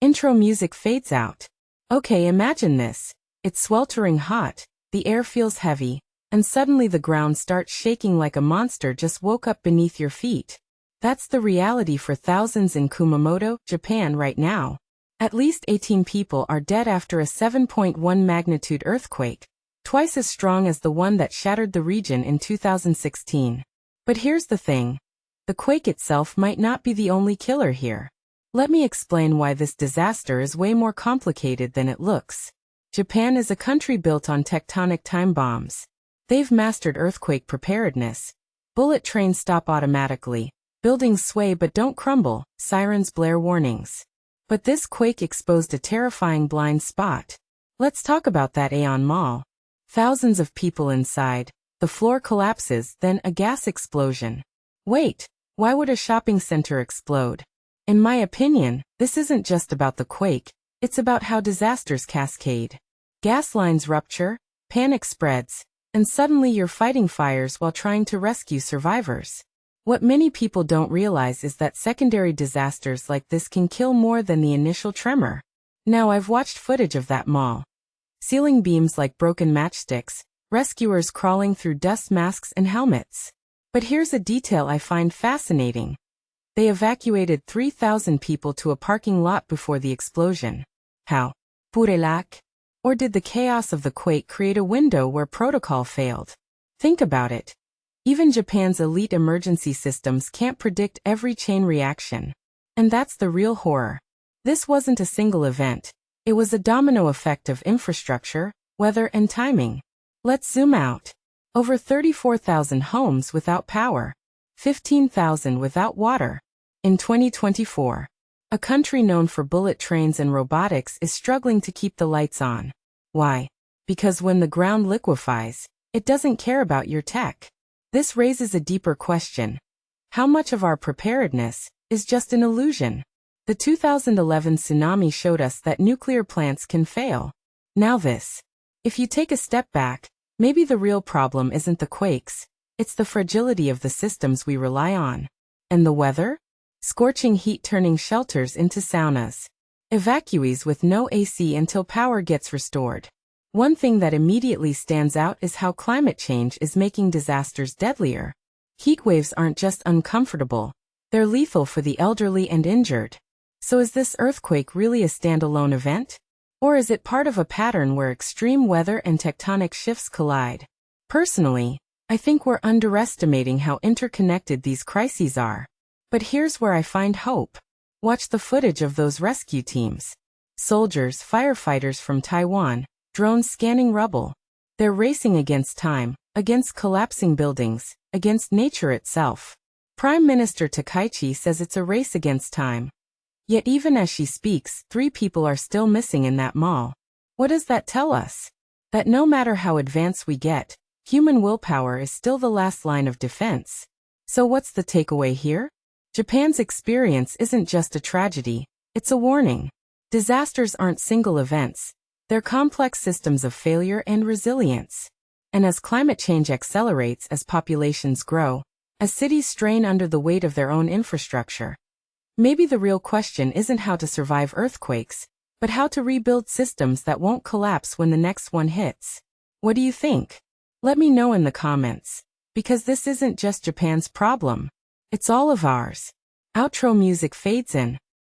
Intro music fades out. Okay, imagine this. It's sweltering hot, the air feels heavy, and suddenly the ground starts shaking like a monster just woke up beneath your feet. That's the reality for thousands in Kumamoto, Japan right now. At least 18 people are dead after a 7.1 magnitude earthquake, twice as strong as the one that shattered the region in 2016. But here's the thing. The quake itself might not be the only killer here. Let me explain why this disaster is way more complicated than it looks. Japan is a country built on tectonic time bombs. They've mastered earthquake preparedness. Bullet trains stop automatically. Buildings sway but don't crumble. Sirens blare warnings. But this quake exposed a terrifying blind spot. Let's talk about that Aeon Mall. Thousands of people inside. The floor collapses, then a gas explosion. Wait, why would a shopping center explode? In my opinion, this isn't just about the quake, it's about how disasters cascade. Gas lines rupture, panic spreads, and suddenly you're fighting fires while trying to rescue survivors. What many people don't realize is that secondary disasters like this can kill more than the initial tremor. Now I've watched footage of that mall. Ceiling beams like broken matchsticks, rescuers crawling through dust masks and helmets. But here's a detail I find fascinating. They evacuated 3,000 people to a parking lot before the explosion. How? Pure luck? Or did the chaos of the quake create a window where protocol failed? Think about it. Even Japan's elite emergency systems can't predict every chain reaction. And that's the real horror. This wasn't a single event. It was a domino effect of infrastructure, weather, and timing. Let's zoom out. Over 34,000 homes without power. 15,000 without water. In 2024, a country known for bullet trains and robotics is struggling to keep the lights on. Why? Because when the ground liquefies, it doesn't care about your tech. This raises a deeper question. How much of our preparedness is just an illusion? The 2011 tsunami showed us that nuclear plants can fail. Now this. If you take a step back, maybe the real problem isn't the quakes, it's the fragility of the systems we rely on. And the weather? Scorching heat turning shelters into saunas. Evacuees with no AC until power gets restored. One thing that immediately stands out is how climate change is making disasters deadlier. Heat waves aren't just uncomfortable, they're lethal for the elderly and injured. So is this earthquake really a standalone event? Or is it part of a pattern where extreme weather and tectonic shifts collide? Personally, I think we're underestimating how interconnected these crises are. But here's where I find hope. Watch the footage of those rescue teams. Soldiers, firefighters from Taiwan, drones scanning rubble. They're racing against time, against collapsing buildings, against nature itself. Prime Minister Takaichi says it's a race against time. Yet even as she speaks, 3 people are still missing in that mall. What does that tell us? That no matter how advanced we get, human willpower is still the last line of defense. So what's the takeaway here? Japan's experience isn't just a tragedy, it's a warning. Disasters aren't single events, they're complex systems of failure and resilience. And as climate change accelerates as populations grow, as cities strain under the weight of their own infrastructure, maybe the real question isn't how to survive earthquakes, but how to rebuild systems that won't collapse when the next one hits. What do you think? Let me know in the comments. Because this isn't just Japan's problem. It's all of ours. Outro music fades in.